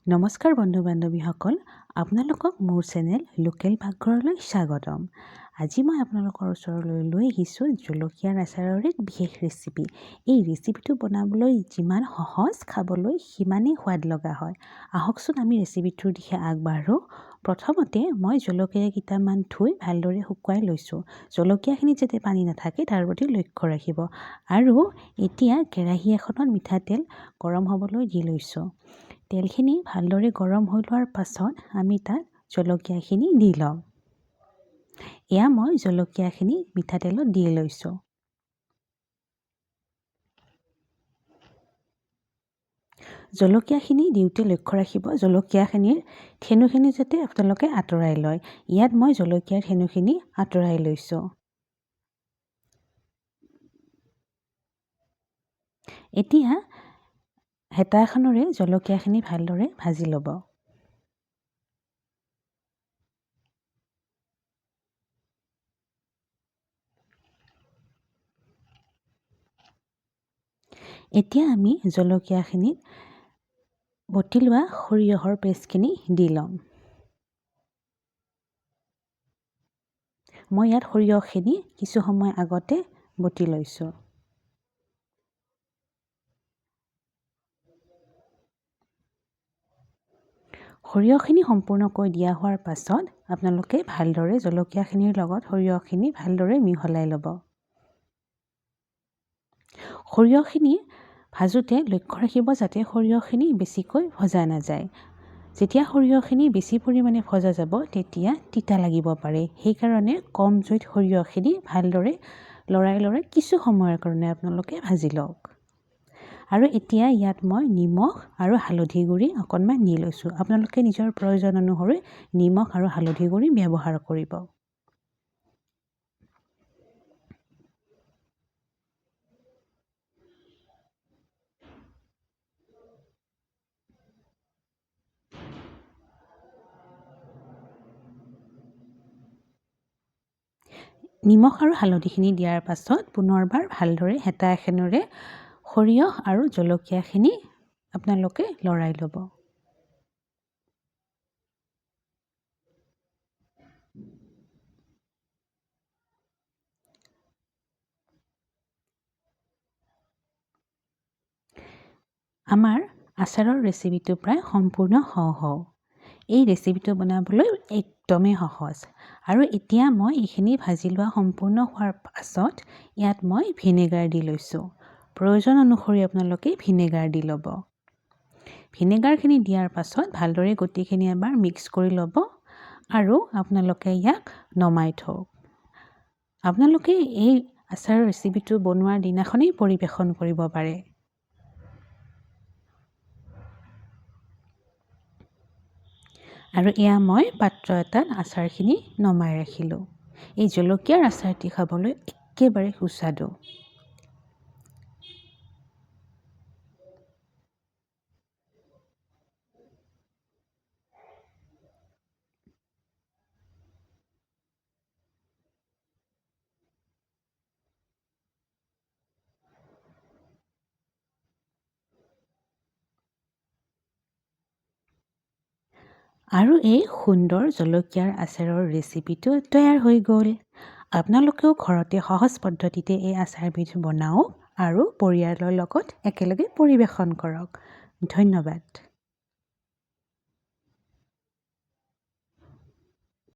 নমস্কাৰ বন্ধু-বান্ধৱীসকল, আপোনালোকক মোৰ চেনেল লোকেল পাকঘৰলৈ স্বাগতম। আজি মই আপোনালোকৰ ওচৰলৈ লৈ আহিছোঁ জলকীয়াৰ আচাৰৰ এক বিশেষ ৰেচিপি। এই ৰেচিপিটো বনাবলৈ যিমান সহজ, খাবলৈ সিমানেই সোৱাদ লগা হয়। আহকচোন আমি ৰেচিপিটোৰ দিশে আগবাঢ়োঁ। প্ৰথমতে মই জলকীয়া কেইটামান ধুই ভালদৰে শুকুৱাই লৈছোঁ। জলকীয়াখিনি যাতে পানী নাথাকে তাৰ প্ৰতি লক্ষ্য ৰাখিব। আৰু এতিয়া কেৰাহী এখনত মিঠাতেল গৰম হ'বলৈ দি লৈছোঁ। তেলখিনি ভালদৰে গৰম হৈ লোৱাৰ পাছত আমি তাত জলকীয়াখিনি দি ল'ম। এয়া মই জলকীয়াখিনি মিঠাতেলত দি লৈছোঁ। জলকীয়াখিনি দিওঁতে লক্ষ্য ৰাখিব জলকীয়াখিনিৰ ঠেনুখিনি যাতে আপোনালোকে আঁতৰাই লয়। ইয়াত মই জলকীয়াৰ ঠেনুখিনি আঁতৰাই লৈছোঁ। এতিয়া হেতা এখনেৰে জলকীয়াখিনি ভালদৰে ভাজি ল'ব। এতিয়া আমি জলকীয়াখিনিত বটি লোৱা সৰিয়হৰ পেষ্টখিনি দি ল'ম। মই ইয়াত সৰিয়হখিনি কিছু সময় আগতে বটি লৈছোঁ। সৰিয়হখিনি সম্পূৰ্ণকৈ দিয়া হোৱাৰ পাছত আপোনালোকে ভালদৰে জলকীয়াখিনিৰ লগত সৰিয়হখিনি ভালদৰে মিহলাই ল'ব। সৰিয়হখিনি ভাজোঁতে লক্ষ্য ৰাখিব যাতে সৰিয়হখিনি বেছিকৈ ভজা নাযায়। যেতিয়া সৰিয়হখিনি বেছি পৰিমাণে ভজা যাব তেতিয়া তিতা লাগিব পাৰে। সেইকাৰণে কম জুইত সৰিয়হখিনি ভালদৰে লৰাই কিছু সময়ৰ কাৰণে আপোনালোকে ভাজি লওক। আৰু এতিয়া ইয়াত মই নিমখ আৰু হালধি গুড়ি অকণমান দি লৈছোঁ। আপোনালোকে নিজৰ প্ৰয়োজন অনুসৰি নিমখ আৰু হালধি গুড়ি ব্যৱহাৰ কৰিব। নিমখ আৰু হালধিখিনি দিয়াৰ পাছত পুনৰবাৰ ভালদৰে হেতা এখনেৰে সৰিয়হ আৰু জলকীয়াখিনি আপোনালোকে লৰাই ল'ব। আমাৰ আচাৰৰ ৰেচিপিটো প্ৰায় সম্পূৰ্ণ হওঁ। এই ৰেচিপিটো বনাবলৈ একদমেই সহজ। আৰু এতিয়া মই এইখিনি ভাজি লোৱা সম্পূৰ্ণ হোৱাৰ পাছত ইয়াত মই ভিনেগাৰ দি লৈছোঁ। প্ৰয়োজন অনুসৰি আপোনালোকে ভিনেগাৰ দি ল'ব। ভিনেগাৰখিনি দিয়াৰ পাছত ভালদৰে গোটেইখিনি এবাৰ মিক্স কৰি ল'ব আৰু আপোনালোকে ইয়াক নমাই থওক। আপোনালোকে এই আচাৰৰ ৰেচিপিটো বনোৱাৰ দিনাখনেই পৰিৱেশন কৰিব পাৰে। আৰু এয়া মই পাত্ৰ এটাত আচাৰখিনি নমাই ৰাখিলোঁ। এই জলকীয়াৰ আচাৰটি খাবলৈ একেবাৰে সুস্বাদু। আৰু এই সুন্দৰ জলকীয়াৰ আচাৰৰ ৰেচিপিটো তৈয়াৰ হৈ গ'ল। আপোনালোকেও ঘৰতে সহজ পদ্ধতিতে এই আচাৰবিধ বনাওক আৰু পৰিয়ালৰ লগত একেলগে পৰিৱেশন কৰক। ধন্যবাদ।